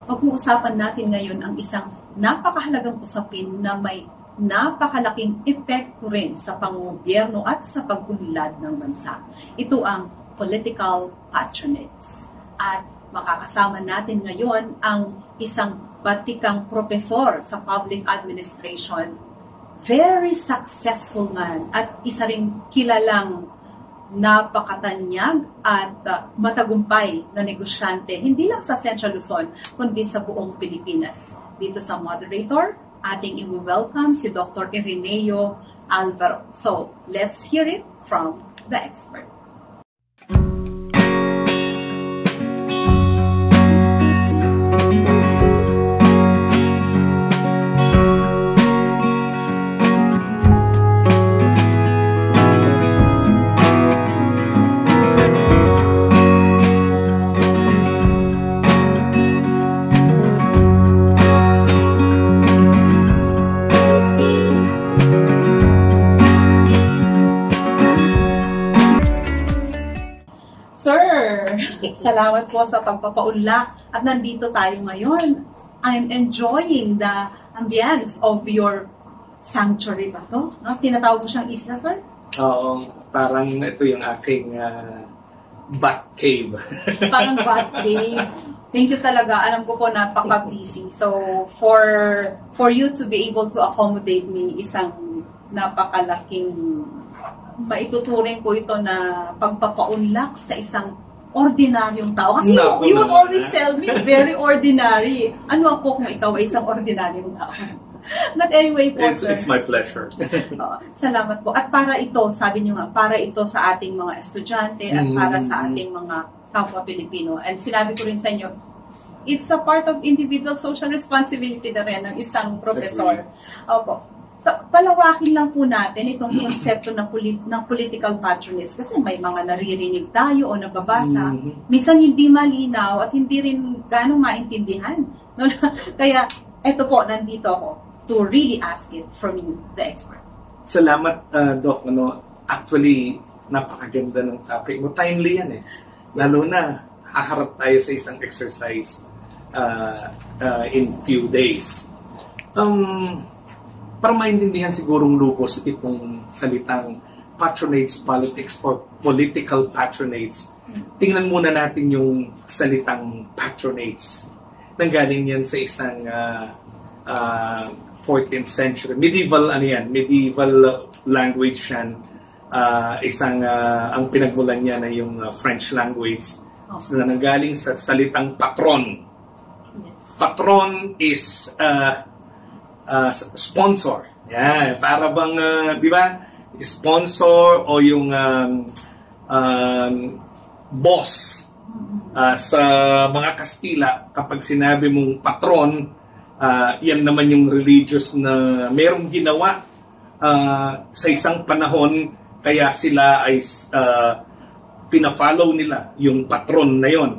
Pag-uusapan natin ngayon ang isang napakahalagang usapin na may napakalaking epekto rin sa panggobyerno at sa pag-unlad ng bansa. Ito ang political patronage. At makakasama natin ngayon ang isang batikang profesor sa public administration, very successful man at isa ring kilalang napakatanyag at matagumpay na negosyante, hindi lang sa Central Luzon, kundi sa buong Pilipinas. Dito sa moderator, ating i-welcome si Dr. Ireneo Alvaro. So, let's hear it from the expert. Salamat po sa pagpapaunlak at nandito tayo ngayon. I'm enjoying the ambience of your sanctuary ba to? No? Tinatawag mo siyang isla, sir? Oo, parang ito yung aking bat cave. Parang bat cave. Thank you talaga. Alam ko po napaka-busy. So, for you to be able to accommodate me, isang napakalaking maituturing ko ito na pagpapaunlak sa isang ordinaryong tao. Kasi you would always tell me, very ordinary. Ano ako kung ikaw ay isang ordinaryong tao? But anyway po, sir. It's my pleasure. Salamat po. At para ito, sabi niyo nga, para ito sa ating mga estudyante at para sa ating mga kapwa Pilipino. And sinabi ko rin sa inyo, it's a part of individual social responsibility na rin ng isang professor. Opo. So, palawakin lang po natin itong konsepto ng political patronage kasi may mga naririnig tayo o nababasa. Minsan hindi malinaw at hindi rin ganong maintindihan. No? Kaya, eto po, nandito ako to really ask it from you, the expert. Salamat, Doc. Actually, napakaganda ng topic mo. Timely yan eh. Lalo na, haharap tayo sa isang exercise in few days. Para maintindihan sigurong lubos itong salitang patronage politics or political patronage, tingnan muna natin yung salitang patronage. Nanggaling yan sa isang 14th century. Medieval language yan. Ang pinagmulan niya na yung French language na nanggaling sa salitang patron. Patron is sponsor. Yan, para bang, di ba, sponsor o yung boss sa mga Kastila, kapag sinabi mong patron, yan naman yung religious na merong ginawa sa isang panahon, kaya sila ay pina-follow nila yung patron na yon.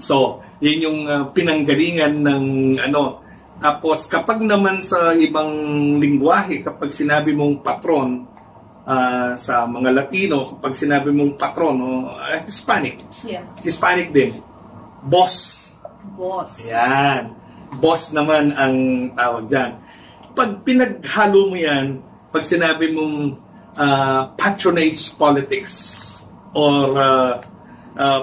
So, yan yung pinanggalingan ng Tapos, kapag naman sa ibang lingwahe, kapag sinabi mong patron, sa mga Latino, kapag sinabi mong patron, Hispanic. Yeah. Hispanic din. Boss. Boss. Yan. Boss naman ang tawag dyan. Pag pinaghalo mo yan, pag sinabi mong patronage politics or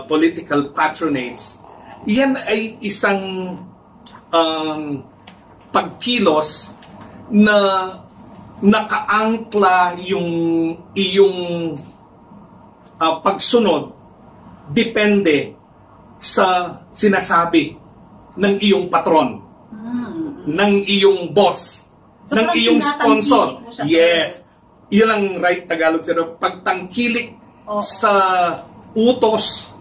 political patronage, yan ay isang pagkilos na nakaangkla yung iyong pagsunod depende sa sinasabi ng iyong patron, ng iyong boss, so, ng iyong sponsor. Yes. Yun ang right Tagalog sir. Pagtangkilik sa utos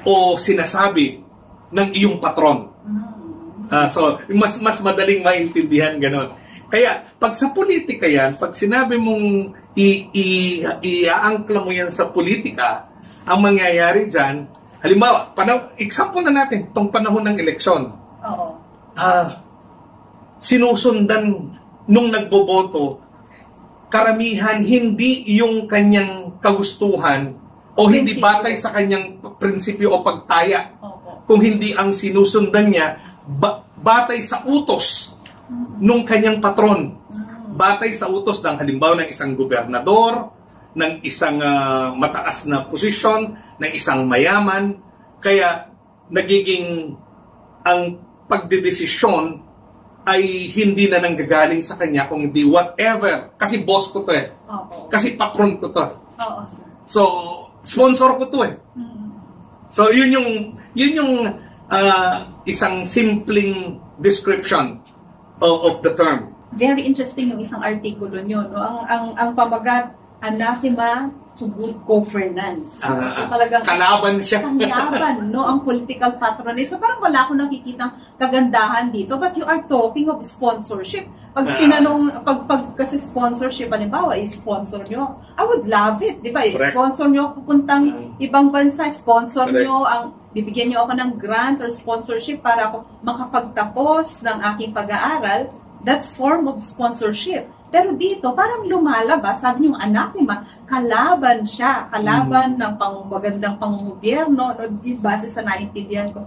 o sinasabi ng iyong patron. So, mas madaling maintindihan ganon. Kaya, pag sa politika yan, pag sinabi mong iaangkla mo yan sa politika, ang mangyayari dyan, halimbawa, example na natin, itong panahon ng eleksyon. Oo. Sinusundan nung nagboboto, karamihan hindi yung kanyang kagustuhan o hindi batay sa kanyang prinsipyo o pagtaya. Opo. Kung hindi ang sinusundan niya batay sa utos nung kanyang patron. Batay sa utos ng halimbawa ng isang gobernador, ng isang mataas na posisyon, ng isang mayaman. Kaya nagiging ang pagdedesisyon ay hindi na nanggagaling sa kanya kung hindi whatever. Kasi boss ko to eh. Kasi patron ko to. So, sponsor ko to eh. So, yun yung isang simpleng description of the term. Very interesting yung isang artikulo nyo. No? Ang pamagat, anathema to good governance. So talagang kalaban siya. Kalaban, no, ang political patronage. So parang wala akong nakikitang kagandahan dito, but you are talking of sponsorship. Pag tinanong, pag kasi sponsorship, halimbawa, i-sponsor nyo, I would love it, di ba? I-sponsor nyo pupuntang ibang bansa, sponsor nyo, bibigyan nyo ako ng grant or sponsorship para ako makapagtapos ng aking pag-aaral. That's form of sponsorship. Pero dito, parang lumalabas, sabi niyo, anathema, kalaban siya, kalaban ng magandang pangunggobyerno, no, base sa naintindihan ko.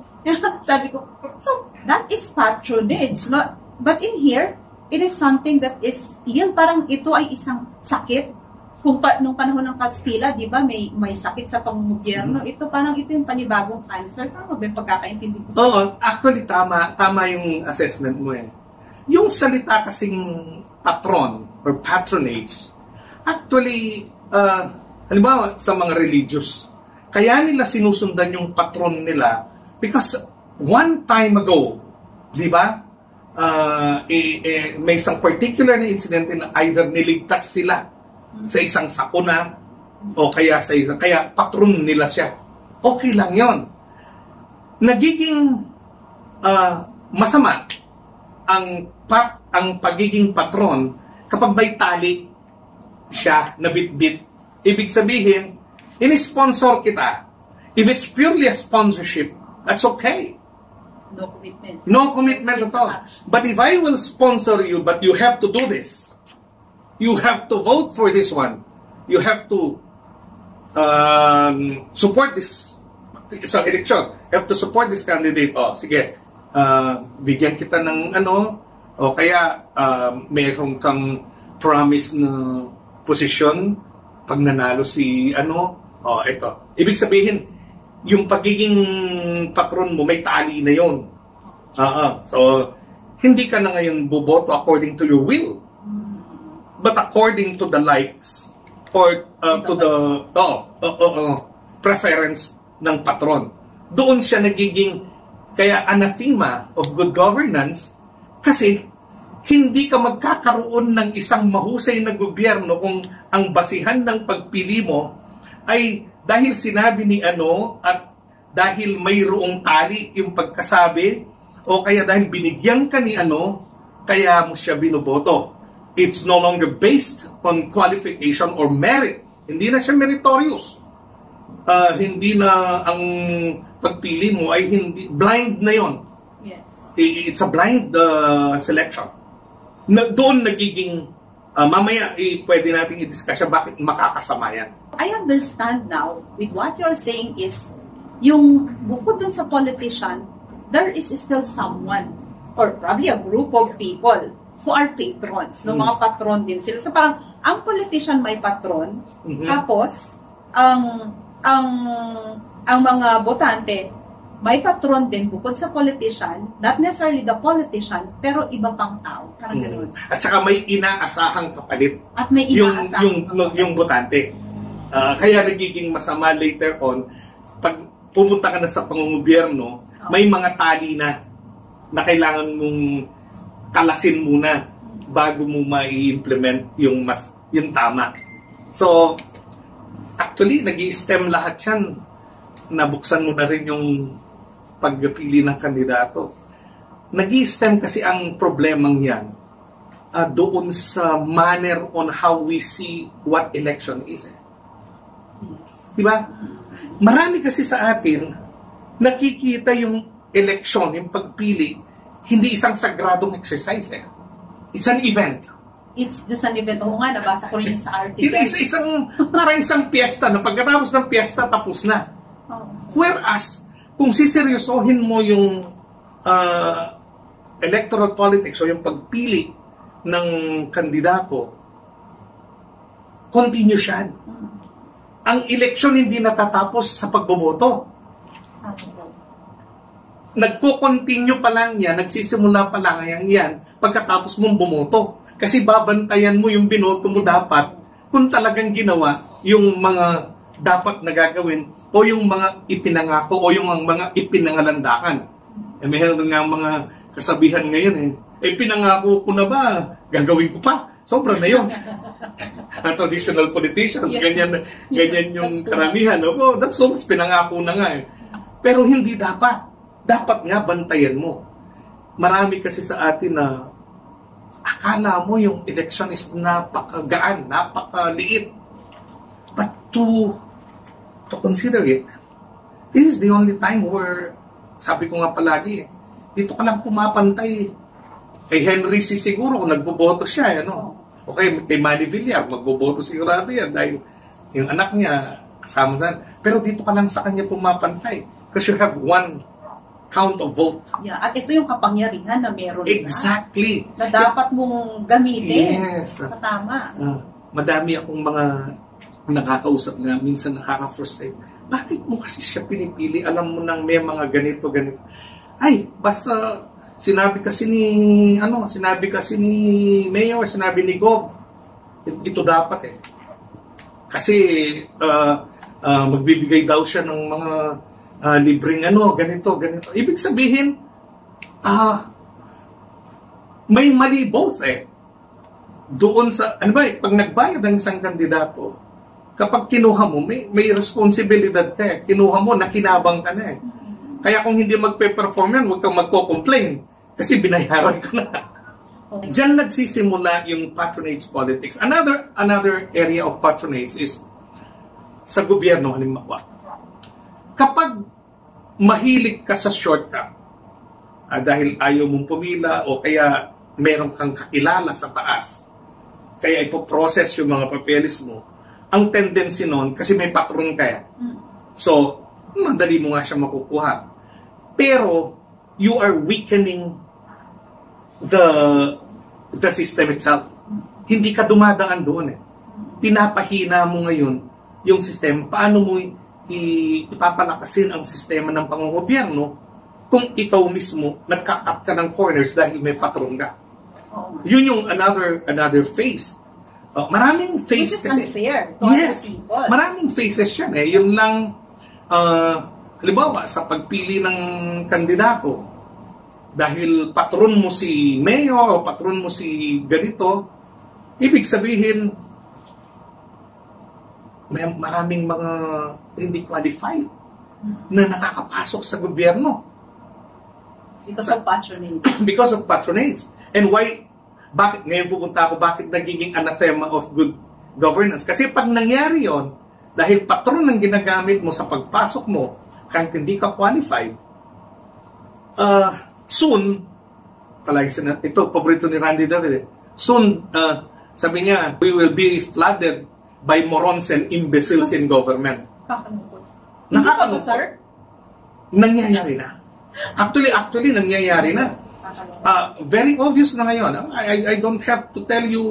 Sabi ko, so, that is patronage, no? But in here, it is something that is ill, parang ito ay isang sakit. Kung nung panahon ng Kastila, di ba, may sakit sa pangunggobyerno, ito yung panibagong cancer, parang may pagkakaintindi ko. Oo, actually, tama yung assessment mo eh. Yung salita kasing patron or patronage, actually, halimbawa sa mga religious, kaya nila sinusundan yung patron nila because one time ago, di ba, may isang particular na incident na either niligtas sila sa isang sakuna o kaya sa isang, kaya patron nila siya. Okay lang yon. Nagiging masama ang pagiging patron kapag may tali siya na bit-bit. Ibig sabihin, ini-sponsor kita. If it's purely a sponsorship, that's okay. No commitment. No commitment at all. But if I will sponsor you, but you have to do this. You have to vote for this one. You have to support this sa election. You have to support this candidate. Oh, sige. Bigyan kita ng o kaya mayroon kang promise na posisyon pag nanalo si ito. Ibig sabihin, yung pagiging patron mo, may tali na yun. So, hindi ka na ngayon boboto according to your will, but according to the likes or to the preference ng patron. Doon siya nagiging kaya anathema of good governance kasi hindi ka magkakaroon ng isang mahusay na gobyerno kung ang basihan ng pagpili mo ay dahil sinabi ni at dahil mayroong tali yung pagkasabi o kaya dahil binigyan ka ni kaya mo siya binoboto. It's no longer based on qualification or merit. Hindi na siya meritorious. Hindi na ang pagpili mo ay hindi blind na yon. Yes. It's a blind selection. Doon nagiging mamaya pwede nating i-discuss bakit makakasama yan. I understand now with what you're saying is yung bukod dun sa politician, there is still someone or probably a group of people who are patrons, no, mga patron din sila. So parang ang politician may patron, tapos ang mga botante may patron din bukod sa politician, not necessarily the politician, pero iba pang tao. Parang ganoon. At saka may inaasahang kapalit. At may inaasahang yung botante. Kaya nagiging masama later on, pag pumunta ka na sa pangunggobyerno, may mga tali na kailangan mong kalasin muna bago mo mai-implement yung tama. So, actually, nag-i-stem lahat yan. Nabuksan mo na rin yung pagpili ng kandidato. Nag-i-stem kasi ang problemang yan doon sa manner on how we see what election is. Diba? Marami kasi sa atin nakikita yung election, yung pagpili, hindi isang sagradong exercise. It's an event. It's just an event. Oo nga, nabasa ko rin sa article. Parang isang piyesta na pagkatapos ng piyesta, tapos na. Whereas, kung siseryosohin mo yung electoral politics o yung pagpili ng kandidato, continuous yan. Ang eleksyon hindi natatapos sa pagboboto. Nagko-continue pa lang yan, nagsisimula pa lang yan pagkatapos mong bumoto. Kasi babantayan mo yung binoto mo dapat kung talagang ginawa yung mga dapat na gagawin o yung mga ipinangako o yung mga ipinangalandakan. Mayroon nga mga kasabihan ngayon pinangako ko na ba? Gagawin ko pa. Sobra na yun. Traditional politicians, ganyan yung karamihan. That's so much, pinangako na nga Pero hindi dapat. Dapat nga bantayan mo. Marami kasi sa atin na akala mo yung election is napakagaan, napakaliit. But to consider it, this is the only time where, sabi ko nga palagi, dito ka lang pumapantay. Kay Henry C. siguro, kung nagboboto siya, Okay, kay Manny Villar, magboboto sigurado yan dahil yung anak niya kasama saan. Pero dito ka lang sa kanya pumapantay. Because you have one count of vote. Yeah, at ito yung kapangyarihan na meron exactly. Na dapat mong gamitin. Yes. Tama. Madami akong mga nakakausap na minsan nakaka-frustrate. Bakit mo kasi siya pinipili? Alam mo nang may mga ganito. Ay, basta sinabi kasi ni Mayor, sinabi ni Gob, ito dapat Kasi magbibigay daw siya ng mga libreng ganito. Ibig sabihin, may mali both Doon sa, pag nagbayad ang isang kandidato, kapag kinuha mo, may responsibilidad ka Kinuha mo, nakinabang ka na Kaya kung hindi magpe-perform yan, huwag kang magko-complain. Kasi binayaran ka na. Okay. Diyan nagsisimula yung patronage politics. Another area of patronage is sa gobyerno, halimbawa. Kapag mahilig ka sa shortcut, dahil ayaw mong pumila o kaya meron kang kakilala sa taas, kaya ipoprocess yung mga papeles mo, ang tendency nun, kasi may patron kaya. So, madali mo nga siya makukuha. Pero, you are weakening the system itself. Hindi ka dumadaan doon Pinapahina mo ngayon yung sistema. Paano mo ipapalakasin ang sistema ng pangungobyerno kung ikaw mismo nagkakat ka ng corners dahil may patron ka. Yun yung another phase. Maraming phase kasi. Which is unfair to yes, other people. Maraming phases yan Yun lang, halimbawa, sa pagpili ng kandidato, dahil patron mo si Mayor o patron mo si ganito, ibig sabihin, may maraming mga hindi qualified na nakakapasok sa gobyerno. Because of patronage. Because of patronage. And why, ngayon pupunta ako, bakit nagiging anathema of good governance? Kasi pag nangyari yon, dahil patron ang ginagamit mo sa pagpasok mo, kahit hindi ka qualified, soon, ito, paborito ni Randy David, soon, sabi niya, we will be flooded by morons and imbeciles in government. Nakakalungkot, sir? Nangyayari na. Actually, nangyayari na. Very obvious na ngayon. I don't have to tell you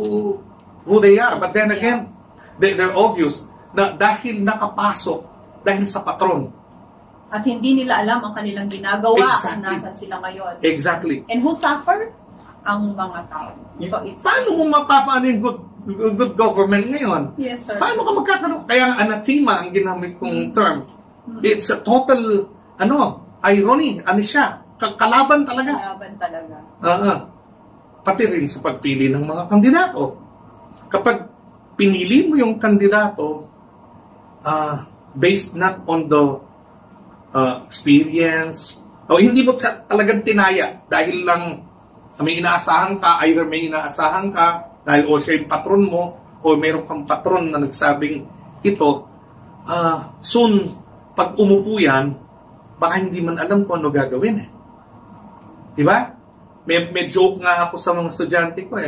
who they are. But then again, they're obvious na dahil nakapasok, dahil sa patron. At hindi nila alam ang kanilang ginagawa Exactly. kung nasan sila ngayon. Exactly. And who suffer? Ang mga tao. So paano mo mapapaano yung good government ngayon? Yes, sir. Paano ka magkakaroon? Kaya anathema ang ginamit kong term. It's a total, irony. Siya? Kalaban talaga. Kalaban talaga. Pati rin sa pagpili ng mga kandidato. Kapag pinili mo yung kandidato, based not on the experience, o hindi mo talagang tinaya dahil lang may inaasahan ka, either may inaasahan ka dahil o siya yung patron mo o mayroon kang patron na nagsabing ito, soon, pag umupo yan, baka hindi man alam kung ano gagawin Diba? May joke nga ako sa mga estudyante ko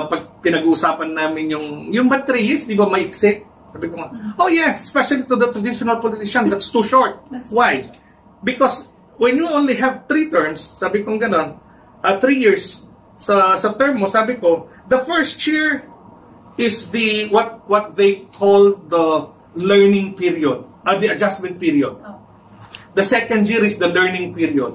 pag pinag-uusapan namin yung ba 3 years, di ba maiksi? Sabi ko nga, oh yes, especially to the traditional politician, that's too short. Why? Because when you only have 3 terms, sabi kong ganon, 3 years sa term mo, sabi ko, the first year is the what they call the learning period, the adjustment period. The second year is the learning period.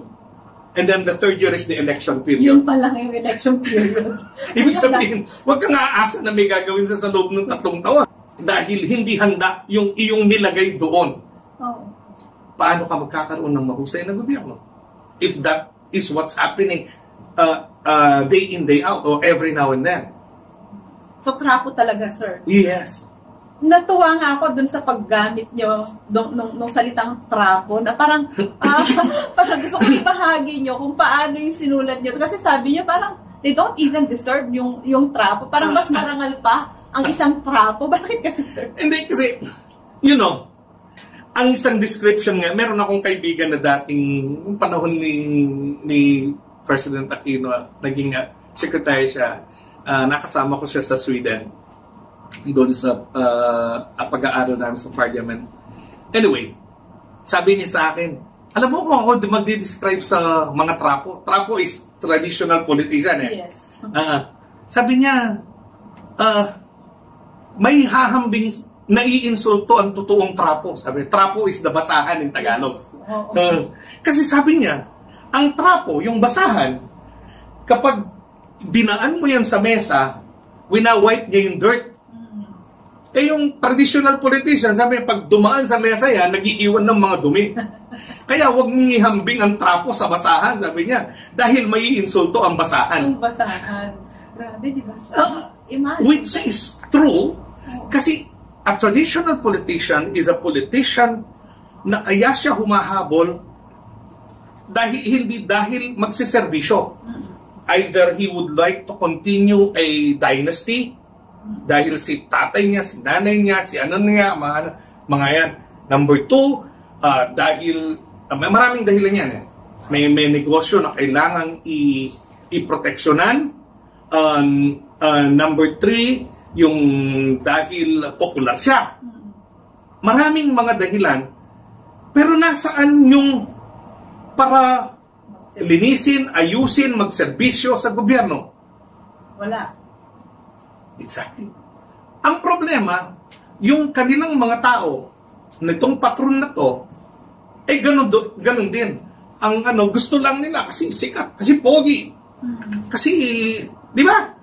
And then the third year is the election period. Yun pa lang yung election period. Ibig sabihin, huwag kang aasa na may gagawin sa loob ng 3 taon. Dahil hindi handa yung iyong nilagay doon. Paano ka magkakaroon ng mahusay na gobyerno? If that is what's happening day in, day out, or every now and then. So, trapo talaga, sir. Yes. Natuwa nga ako dun sa paggamit nyo nung salitang trapo na parang parang gusto ko ibahagi nyo kung paano yung sinulat nyo. Kasi sabi nyo parang they don't even deserve yung trapo. Parang mas marangal pa ang isang trapo. Bakit kasi, sir? Hindi kasi, ang isang description nga, meron akong kaibigan na dating panahon ni President Aquino, naging secretary siya, nakasama ko siya sa Sweden doon sa pag-aaral namin sa parliament. Anyway, sabi niya sa akin, alam mo kung ako magdi-describe sa mga trapo? Trapo is traditional politician eh. Yes. Sabi niya, may hahambing naiinsulto ang totoong trapo. Sabi, trapo is the basahan in Tagalog. Yes. Kasi sabi niya, ang trapo, yung basahan, kapag dinaan mo yan sa mesa, wina-wipe niya yung dirt. Eh yung traditional politician, sabi niya, pag dumaan sa mesa yan, nag-iiwan ng mga dumi. Kaya huwag mong ihambing ang trapo sa basahan, sabi niya, dahil may insulto ang basahan. Ang basahan. Grabe, di ba? Which is true, kasi a traditional politician is a politician na kaya siya humahabol hindi dahil magsiservisyo. Either he would like to continue a dynasty, dahil si tatay niya, si nanay niya, si ano niya, mga yan. Number 2, dahil, maraming dahilan yan eh. May negosyo na kailangang i-proteksyonan. Number 3, yung dahil popular siya. Maraming mga dahilan, pero nasaan yung para linisin, ayusin, magserbisyo sa gobyerno? Wala. Exactly. Ang problema, yung kanilang mga tao, nitong patron na to, eh ganun din. Ang gusto lang nila kasi sikat, kasi pogi. Kasi, di ba?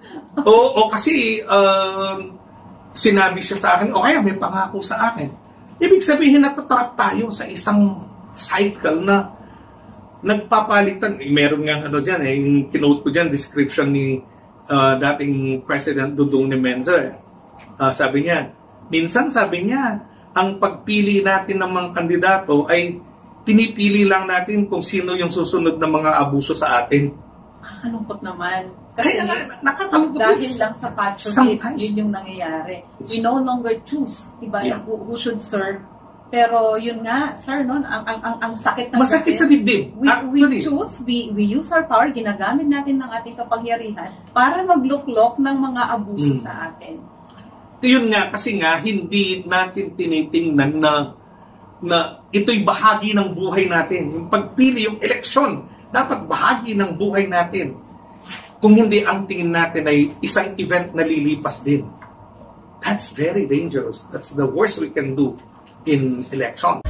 O kasi sinabi siya sa akin, o kaya may pangako sa akin. Ibig sabihin, natatrap tayo sa isang cycle na nagpapalitan. Meron nga dyan, yung kinote ko dyan, description ni dating President Dudong ni Menzo. Sabi niya, minsan sabi niya, ang pagpili natin ng mga kandidato ay pinipili lang natin kung sino yung susunod na mga abuso sa atin. Nakakalungkot naman. Kasi nakakalungkot dahil lang sa patronage, yun yung nangyayari. We no longer choose, diba, who should serve. Pero yun nga, sir, no, ang sakit ng masakit sa dibdib. We choose, we use our power, ginagamit natin ng ating kapangyarihan para magluklok ng mga abuso sa atin. Yun nga, kasi nga, hindi natin tinitingnan na ito'y bahagi ng buhay natin. Yung pagpili, yung eleksyon, dapat bahagi ng buhay natin. Kung hindi, ang tingin natin ay isang event na lilipas din. That's very dangerous. That's the worst we can do in election.